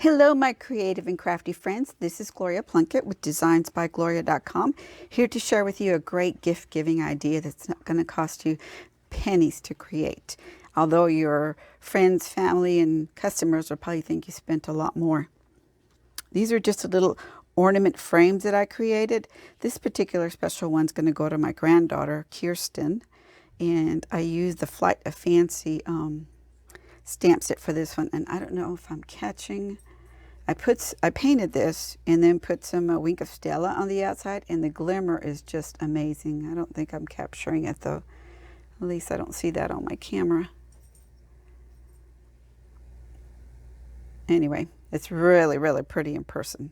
Hello, my creative and crafty friends. This is Gloria Plunkett with designsbygloria.com, here to share with you a great gift-giving idea that's not going to cost you pennies to create. Although your friends, family, and customers will probably think you spent a lot more. These are just a little ornament frames that I created. This particular special one's going to go to my granddaughter, Kirsten, and I used the Flight of Fancy stamp set for this one, and I don't know if I'm catching. I painted this and then put some Wink of Stella on the outside, and the glimmer is just amazing. I don't think I'm capturing it though. At least I don't see that on my camera. Anyway, it's really, really pretty in person.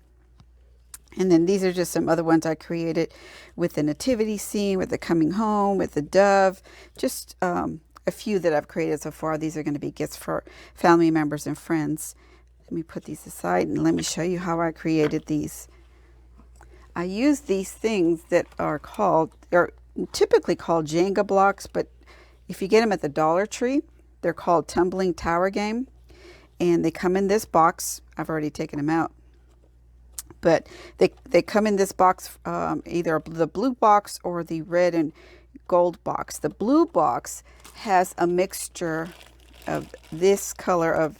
And then these are just some other ones I created with the nativity scene, with the coming home, with the dove, just a few that I've created so far. These are going to be gifts for family members and friends. Let me put these aside and let me show you how I created these. I use these things that are typically called Jenga blocks, but if you get them at the Dollar Tree, they're called Tumbling Tower Game. And they come in this box. I've already taken them out. But they come in this box, either the blue box or the red and gold box. The blue box has a mixture of this color of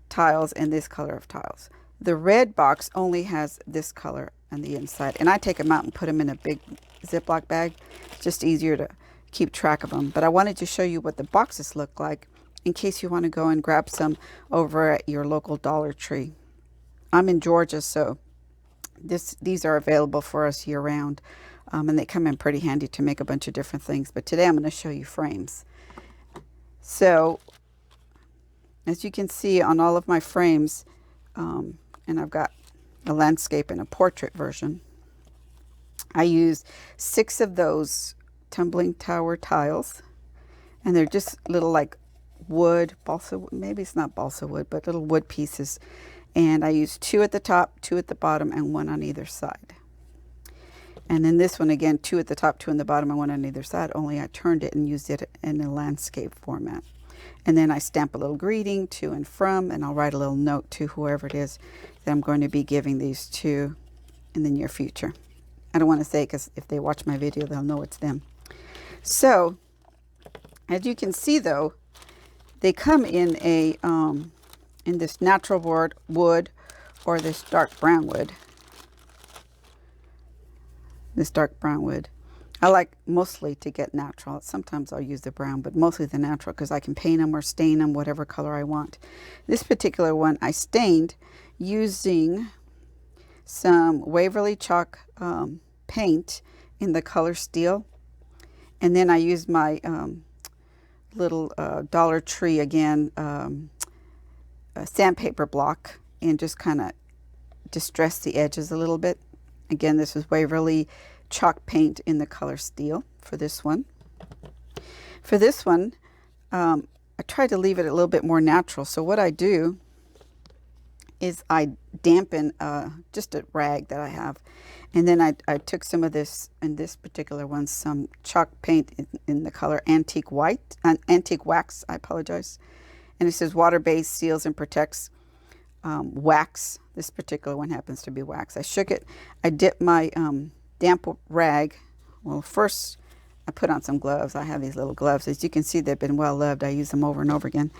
tiles and this color of tiles. The red box only has this color on the inside, and I take them out and put them in a big Ziploc bag. It's just easier to keep track of them. But I wanted to show you what the boxes look like in case you want to go and grab some over at your local Dollar Tree. I'm in Georgia, so these are available for us year-round, and they come in pretty handy to make a bunch of different things. But today I'm going to show you frames. So as you can see on all of my frames, and I've got a landscape and a portrait version, I used 6 of those tumbling tower tiles, and they're just little like wood, balsa wood, maybe it's not balsa wood, but little wood pieces. And I used 2 at the top, 2 at the bottom, and 1 on either side. And then this one again, 2 at the top, 2 on the bottom, and 1 on either side, only I turned it and used it in a landscape format. And then I stamp a little greeting to and from, and I'll write a little note to whoever it is that I'm going to be giving these to in the near future. I don't want to say, because if they watch my video, they'll know it's them. So, as you can see though, they come in a in this natural wood or this dark brown wood. This dark brown wood. I like mostly to get natural. Sometimes I'll use the brown, but mostly the natural because I can paint them or stain them whatever color I want. This particular one I stained using some Waverly chalk paint in the color steel. And then I used my little Dollar Tree again sandpaper block and just kind of distress the edges a little bit. Again, this is Waverly chalk paint in the color steel for this one. For this one, I tried to leave it a little bit more natural. So what I do is I dampen just a rag that I have. And then I took some of this, in this particular one, some chalk paint in the color antique wax, I apologize. And it says water-based, seals and protects wax. This particular one happens to be wax. I shook it. I dipped my damp rag. Well, first I put on some gloves. I have these little gloves. As you can see, they've been well loved. I use them over and over again.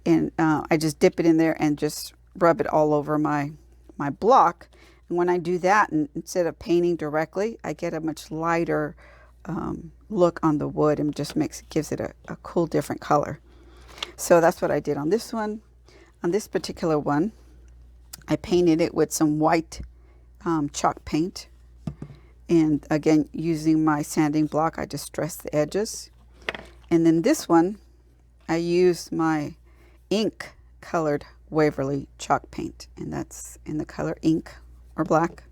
And I just dip it in there and just rub it all over my block. And when I do that, and instead of painting directly, I get a much lighter look on the wood, and just gives it a cool different color. So that's what I did on this one. On this particular one, I painted it with some white chalk paint. And again, using my sanding block, I distressed the edges. And then this one, I used my ink colored Waverly chalk paint, and that's in the color ink or black.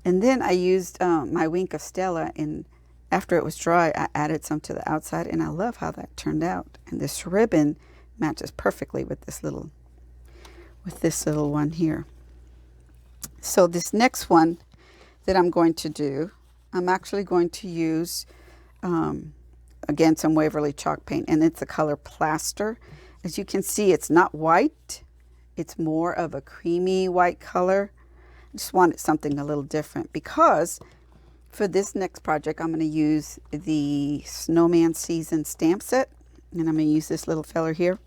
And then I used my Wink of Stella, and after it was dry, I added some to the outside, and I love how that turned out. And this ribbon matches perfectly with this little one here. So this next one that I'm going to do, I'm actually going to use again some Waverly chalk paint, and it's the color Plaster. As you can see, it's not white, it's more of a creamy white color. I just wanted something a little different because for this next project, I'm going to use the Snowman Season stamp set. And I'm going to use this little feller here.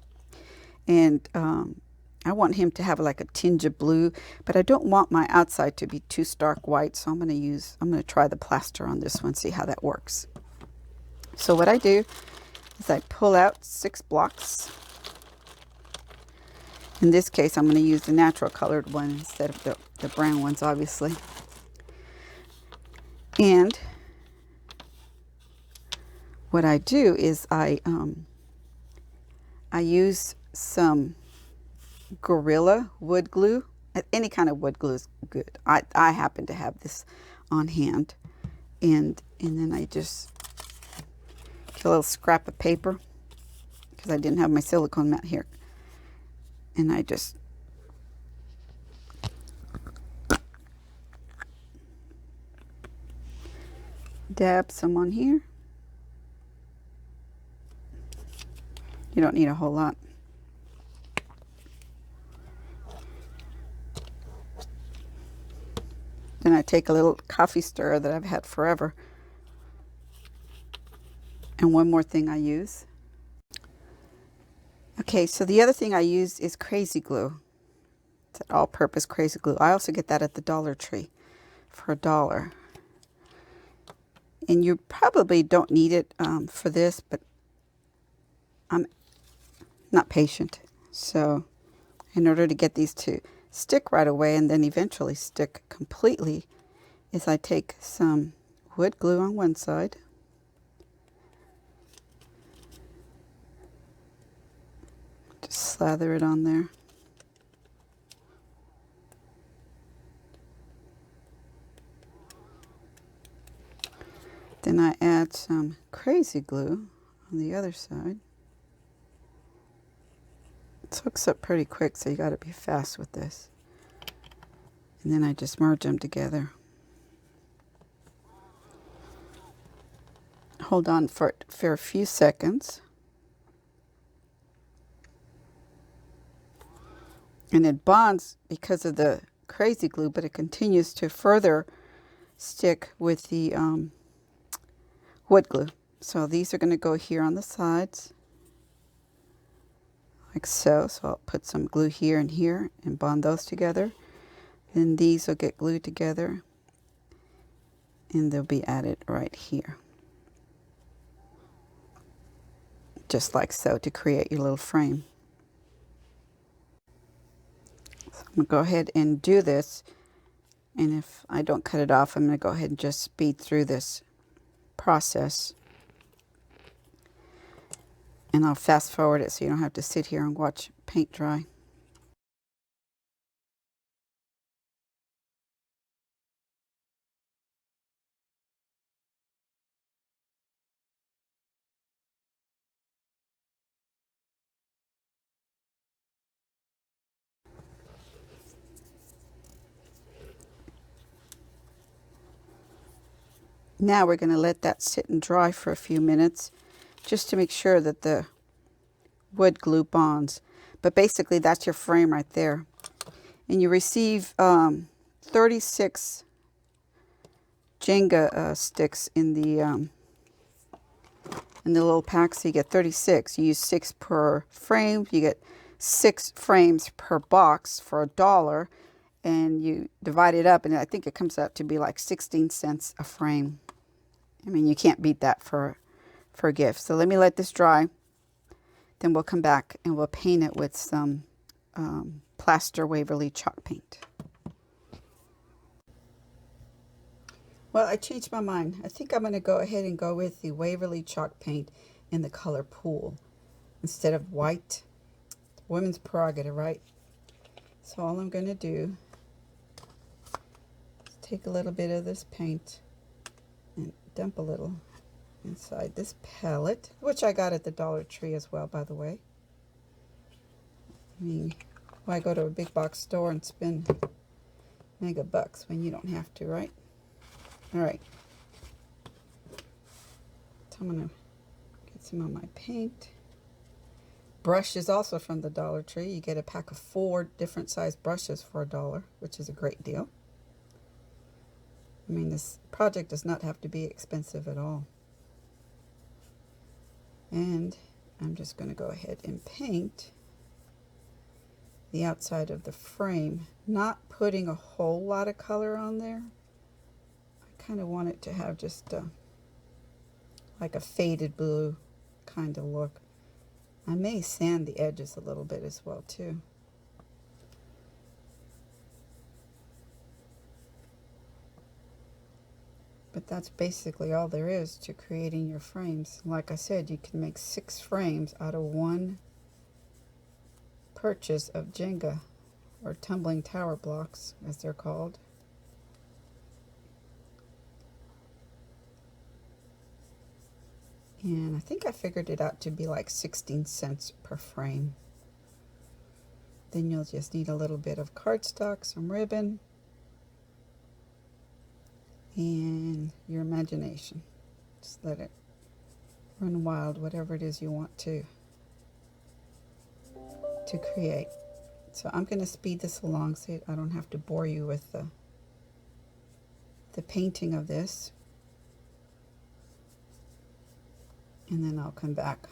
And I want him to have like a tinge of blue, but I don't want my outside to be too stark white. So I'm going to try the plaster on this one, see how that works. So what I do is I pull out 6 blocks. In this case, I'm going to use the natural colored one instead of the brown ones, obviously. And what I do is I use some Gorilla wood glue. Any kind of wood glue is good. I happen to have this on hand. And then I just get a little scrap of paper because I didn't have my silicone mat here. And I just dab some on here. You don't need a whole lot. Then I take a little coffee stirrer that I've had forever. And one more thing I use. Okay, so the other thing I use is crazy glue. It's an all-purpose crazy glue. I also get that at the Dollar Tree for $1. And you probably don't need it for this, but I'm not patient. So in order to get these to stick right away and then eventually stick completely, is I take some wood glue on one side. Just slather it on there. Then I add some crazy glue on the other side. It hooks up pretty quick, so you got to be fast with this. And then I just merge them together. Hold on for a few seconds. And it bonds because of the crazy glue, but it continues to further stick with the wood glue. So these are going to go here on the sides, like so. So I'll put some glue here and here and bond those together. Then these will get glued together and they'll be added right here. Just like so, to create your little frame. So I'm going to go ahead and do this. And if I don't cut it off, I'm going to go ahead and just speed through this process. And I'll fast forward it so you don't have to sit here and watch paint dry. Now we're going to let that sit and dry for a few minutes just to make sure that the wood glue bonds. But basically that's your frame right there. And you receive 36 Jenga sticks in the little pack, so you get 36. You use 6 per frame. You get 6 frames per box for $1, and you divide it up, and I think it comes out to be like 16 cents a frame. I mean, you can't beat that for a gift. So let me let this dry. Then we'll come back and we'll paint it with some plaster Waverly chalk paint. Well, I changed my mind. I think I'm going to go ahead and go with the Waverly chalk paint in the color Pool instead of white. Women's prerogative, right? So all I'm going to do is take a little bit of this paint and dump a little inside this palette, which I got at the Dollar Tree as well, by the way. I mean, why go to a big box store and spend mega bucks when you don't have to, right? All right. So I'm going to get some of my paint brush is also from the Dollar Tree. You get a pack of 4 different size brushes for $1, which is a great deal. I mean, this project does not have to be expensive at all. And I'm just going to go ahead and paint the outside of the frame, not putting a whole lot of color on there. I kind of want it to have just like a faded blue kind of look. I may sand the edges a little bit as well too. But that's basically all there is to creating your frames. Like I said, you can make 6 frames out of 1 purchase of Jenga, or tumbling tower blocks as they're called. And I think I figured it out to be like 16 cents per frame. Then you'll just need a little bit of cardstock, some ribbon, and your imagination. Just let it run wild, whatever it is you want to create. So I'm going to speed this along so I don't have to bore you with the painting of this. And then I'll come back.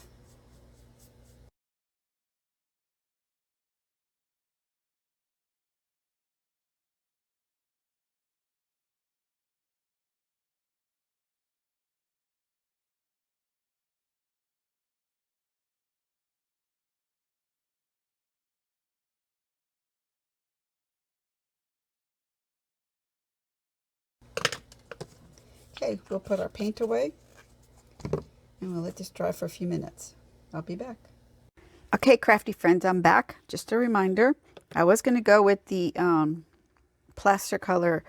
Okay, we'll put our paint away and we'll let this dry for a few minutes. I'll be back. Okay, crafty friends, I'm back. Just a reminder, I was going to go with the plaster color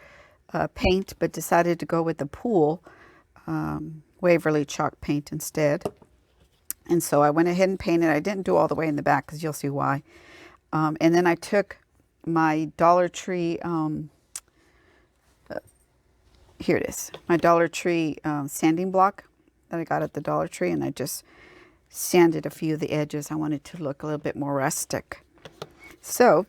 paint, but decided to go with the Pool Waverly chalk paint instead. And so I went ahead and painted. I didn't do all the way in the back because you'll see why. And then I took my Dollar Tree, here it is, my Dollar Tree sanding block that I got at the Dollar Tree, and I just sanded a few of the edges. I wanted to look a little bit more rustic. So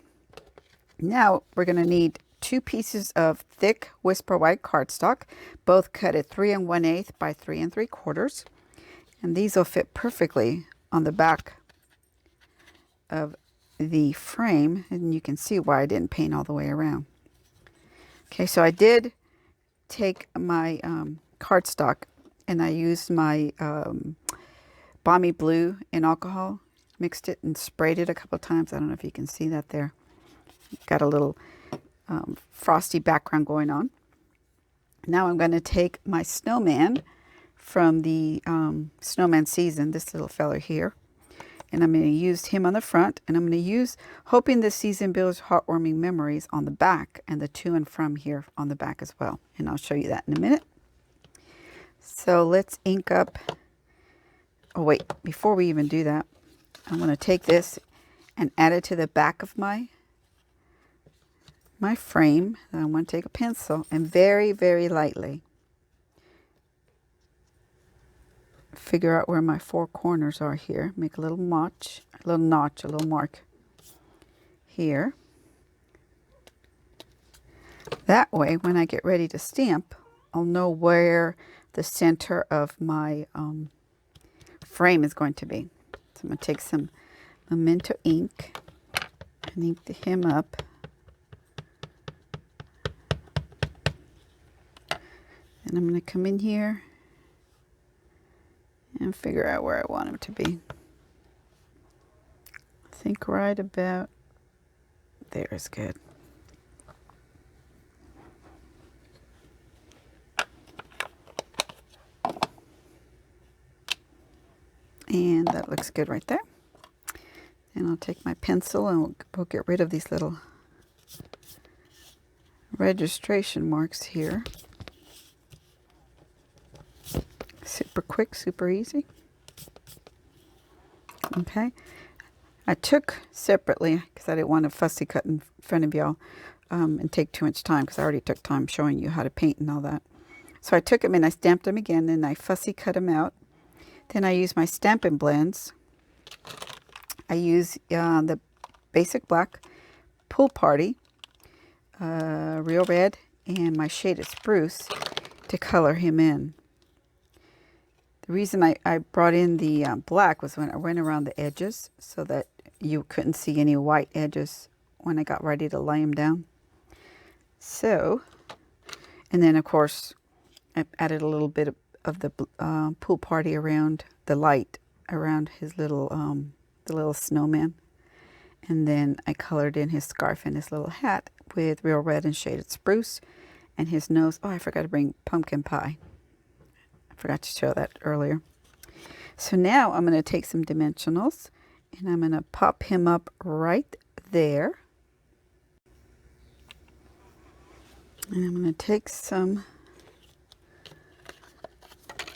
now we're going to need 2 pieces of thick Whisper White cardstock, both cut at 3 1/8 by 3 3/4. And these will fit perfectly on the back of the frame, and you can see why I didn't paint all the way around. Okay, so I did take my cardstock and I used my Balmy Blue in alcohol, mixed it and sprayed it a couple of times. I don't know if you can see that there. Got a little frosty background going on. Now I'm going to take my snowman from the snowman season, this little fella here, and I'm going to use him on the front, and I'm going to use Hoping This Season Builds Heartwarming Memories on the back, and the To and From here on the back as well, and I'll show you that in a minute. So let's ink up. Oh wait, before we even do that, I'm going to take this and add it to the back of my frame. Then I'm going to take a pencil and very, very lightly figure out where my 4 corners are here. Make a little notch, a little mark here. That way, when I get ready to stamp, I'll know where the center of my frame is going to be. So I'm going to take some Memento ink and ink him up. And I'm going to come in here and figure out where I want him to be. I think right about there is good. And that looks good right there. And I'll take my pencil and we'll get rid of these little registration marks here. Super quick, super easy. Okay. I took separately because I didn't want to fussy cut in front of y'all and take too much time, because I already took time showing you how to paint and all that. So I took them and I stamped them again, and I fussy cut them out. Then I used my Stampin' Blends I use the basic black Pool Party, Real Red, and my shaded Spruce to color him in. The reason I brought in the black was when I went around the edges so that you couldn't see any white edges when I got ready to lay him down. So, and then of course I added a little bit of the Pool Party around the light around his little the little snowman, and then I colored in his scarf and his little hat with Real Red and shaded Spruce, and his nose. Oh, I forgot to bring pumpkin pie. I forgot to show that earlier. So now I'm going to take some dimensionals and I'm going to pop him up right there. And I'm going to take some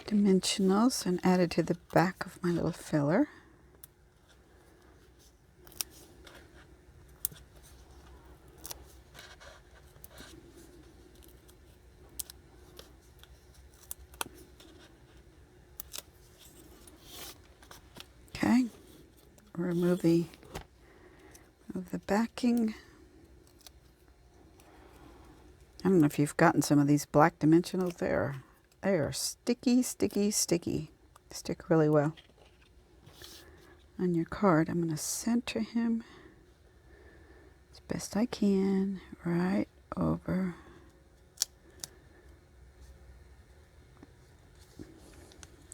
dimensionals and add it to the back of my little filler. Okay, remove the backing. I don't know if you've gotten some of these black dimensionals. They are sticky, sticky, sticky. Stick really well on your card. I'm going to center him as best I can right over.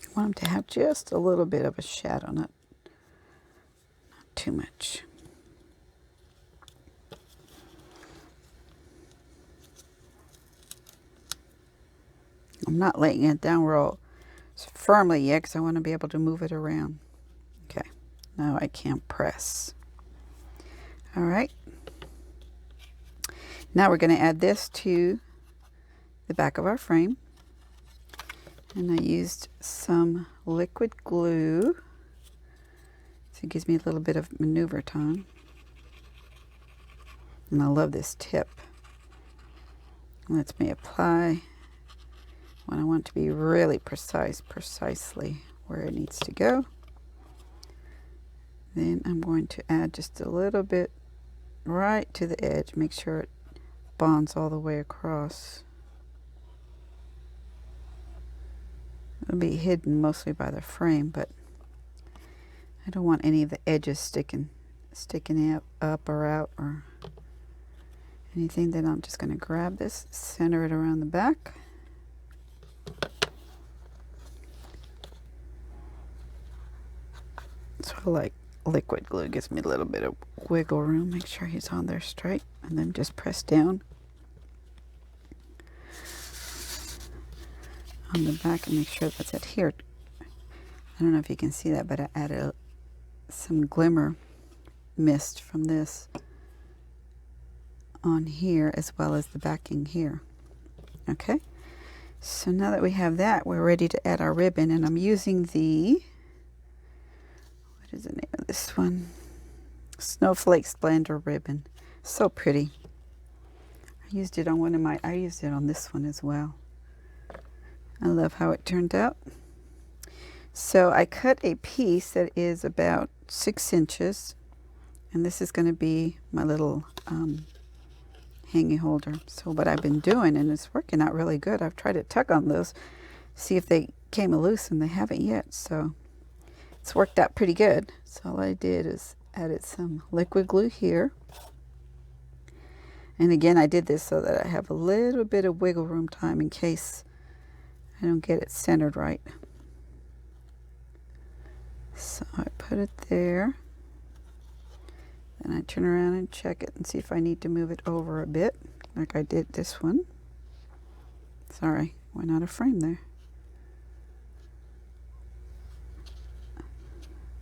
I want him to have just a little bit of a shadow, not too much. I'm not laying it down real firmly yet because I want to be able to move it around. Okay, now I can press. All right. Now we're going to add this to the back of our frame. And I used some liquid glue, so it gives me a little bit of maneuver time. And I love this tip. It lets me apply when I want to be really precisely where it needs to go. Then I'm going to add just a little bit right to the edge. Make sure it bonds all the way across. It'll be hidden mostly by the frame, but I don't want any of the edges sticking up or out or anything. Then I'm just going to grab this, center it around the back. Sort of like liquid glue, gives me a little bit of wiggle room. Make sure he's on there straight, and then just press down on the back and make sure that's adhered. I don't know if you can see that, but I added some glimmer mist from this on here as well as the backing here. Okay, so now that we have that, we're ready to add our ribbon, and I'm using the, what is the name of this one? Snowflake Splendor ribbon. So pretty. I used it on this one as well. I love how it turned out. So I cut a piece that is about 6 inches, and this is going to be my little hanging holder. So what I've been doing, and it's working out really good, I've tried to tug on those, see if they came loose, and they haven't yet. So it's worked out pretty good. So all I did is added some liquid glue here. And again, I did this so that I have a little bit of wiggle room time in case I don't get it centered right. So I put it there. Then I turn around and check it and see if I need to move it over a bit, like I did this one. Sorry, went out of frame there.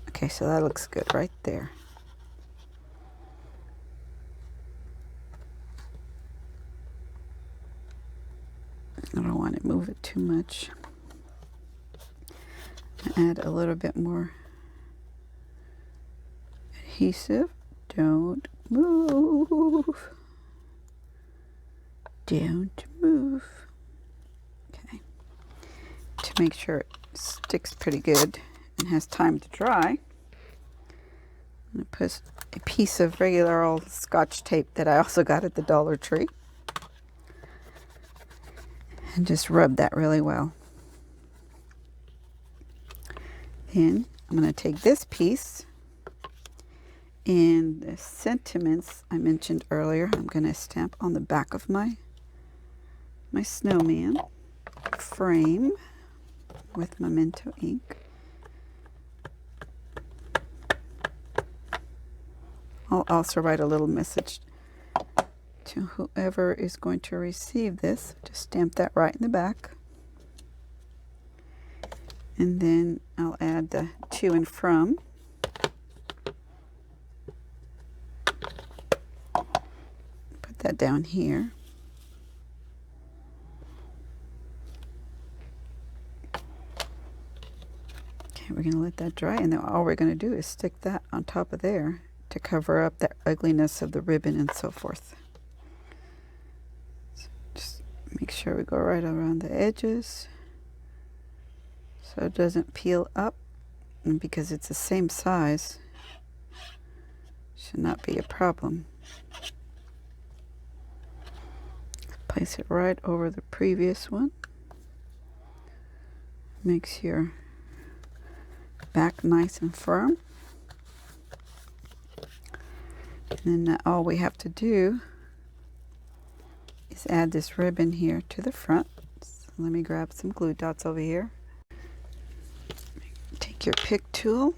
Okay, so that looks good right there. I don't want to move it too much. Add a little bit more adhesive. Don't move. Don't move. Okay. To make sure it sticks pretty good and has time to dry, I put a piece of regular old Scotch tape that I also got at the Dollar Tree. And just rub that really well. Then I'm going to take this piece and the sentiments I mentioned earlier, I'm going to stamp on the back of my snowman frame with Memento ink. I'll also write a little message to whoever is going to receive this. Just stamp that right in the back. And then I'll add the to and from. Put that down here. Okay, we're going to let that dry, and then all we're going to do is stick that on top of there to cover up that ugliness of the ribbon and so forth. So just make sure we go right around the edges so it doesn't peel up, and because it's the same size, should not be a problem. Place it right over the previous one. Makes your back nice and firm. And then all we have to do is add this ribbon here to the front. So let me grab some glue dots over here. Take your pick tool,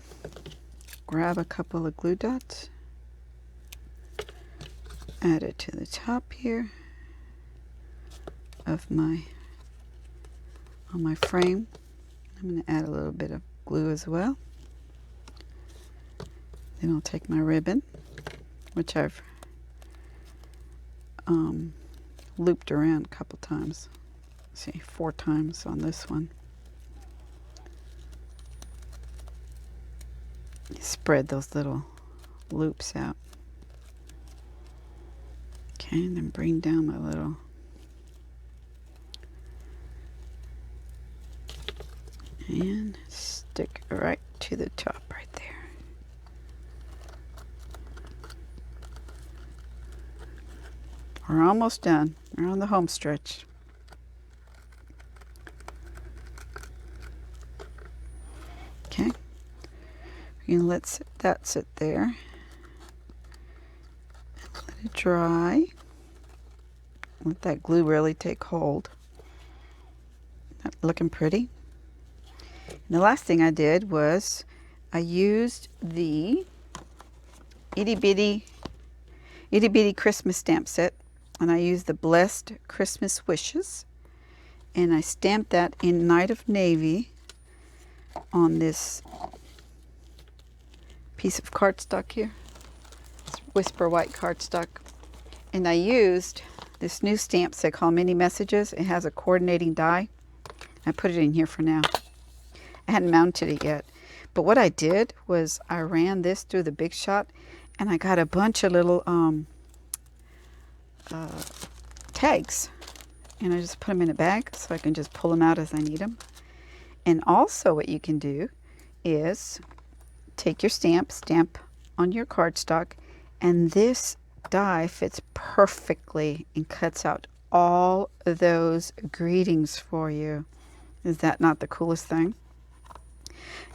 grab a couple of glue dots, add it to the top here of on my frame. I'm going to add a little bit of glue as well. Then I'll take my ribbon, which I've looped around a couple times. Let's see, 4 times on this one. Spread those little loops out. Okay, and then bring down my little and stick right to the top right there. We're almost done. We're on the home stretch. Okay. We're going to let that sit there. Let it dry. Let that glue really take hold. That looking pretty. And the last thing I did was I used the itty bitty Christmas stamp set, and I used the Blessed Christmas Wishes, and I stamped that in Night of Navy on this piece of cardstock here. It's Whisper White cardstock. And I used this new stamp set called Mini Messages. It has a coordinating die. I put it in here for now. I hadn't mounted it yet. But what I did was I ran this through the Big Shot, and I got a bunch of little tags. And I just put them in a bag so I can just pull them out as I need them. And also what you can do is take your stamp on your cardstock, and this die fits perfectly and cuts out all of those greetings for you. Is that not the coolest thing?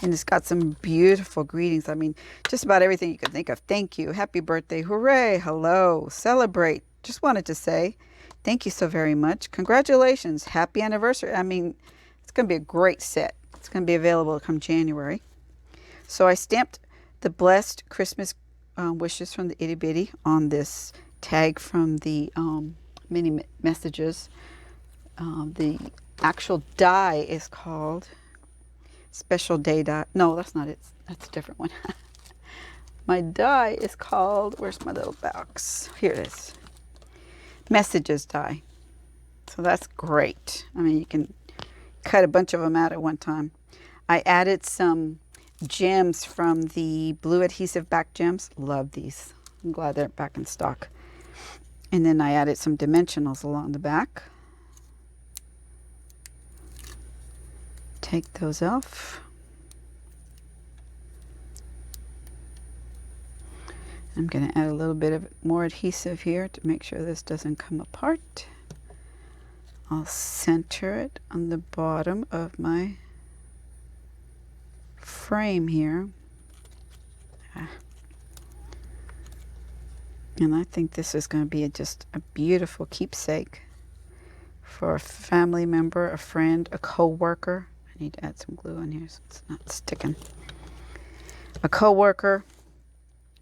And it's got some beautiful greetings. I mean, just about everything you could think of. Thank you, happy birthday, hooray, hello, celebrate. Just wanted to say thank you so very much. Congratulations, happy anniversary. I mean, it's going to be a great set. It's going to be available come January. So I stamped the Blessed Christmas Wishes from the Itty Bitty on this tag from the Mini Messages. The actual die is called Special Day Die. No, that's not it. That's a different one. My die is called, where's my little box? Here it is. Messages die. So that's great. I mean, you can cut a bunch of them out at one time. I added some gems from the blue adhesive back gems. Love these. I'm glad they're back in stock. And then I added some dimensionals along the back. Take those off. I'm going to add a little bit of more adhesive here to make sure this doesn't come apart. I'll center it on the bottom of my frame here. And I think this is going to be just a beautiful keepsake for a family member, a friend, a co-worker. I need to add some glue on here so it's not sticking. A co-worker,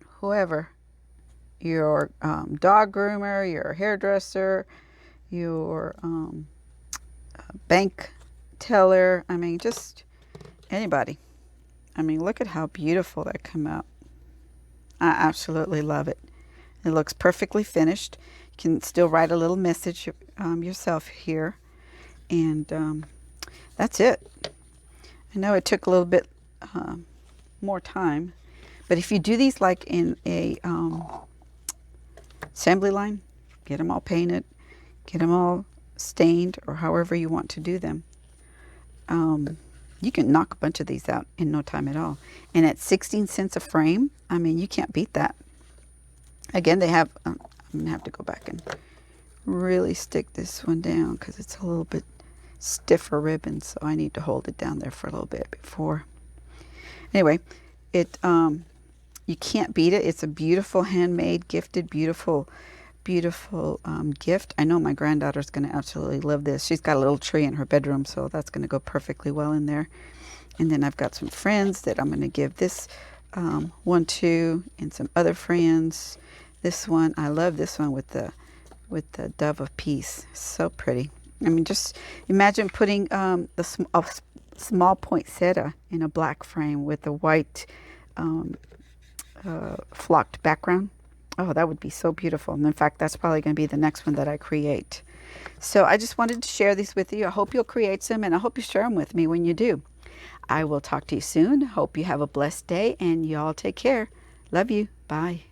whoever, your dog groomer, your hairdresser, your bank teller. I mean, just anybody. I mean, look at how beautiful that came out. I absolutely love it. It looks perfectly finished. You can still write a little message yourself here. And that's it. I know it took a little bit more time, but if you do these like in a assembly line, get them all painted, get them all stained, or however you want to do them, you can knock a bunch of these out in no time at all. And at 16 cents a frame, I mean, you can't beat that. Again, they have, I'm going to have to go back and really stick this one down because it's a little bit stiffer ribbon, so I need to hold it down there for a little bit before. Anyway, you can't beat it. It's a beautiful handmade, gifted, beautiful gift. I know my granddaughter's going to absolutely love this. She's got a little tree in her bedroom, so that's going to go perfectly well in there. And then I've got some friends that I'm going to give this one to, and some other friends. This one, I love this one with the dove of peace. So pretty. I mean, just imagine putting a small poinsettia in a black frame with a white flocked background. Oh, that would be so beautiful. And in fact, that's probably going to be the next one that I create. So I just wanted to share these with you. I hope you'll create some, and I hope you share them with me when you do. I will talk to you soon. Hope you have a blessed day, and y'all take care. Love you. Bye.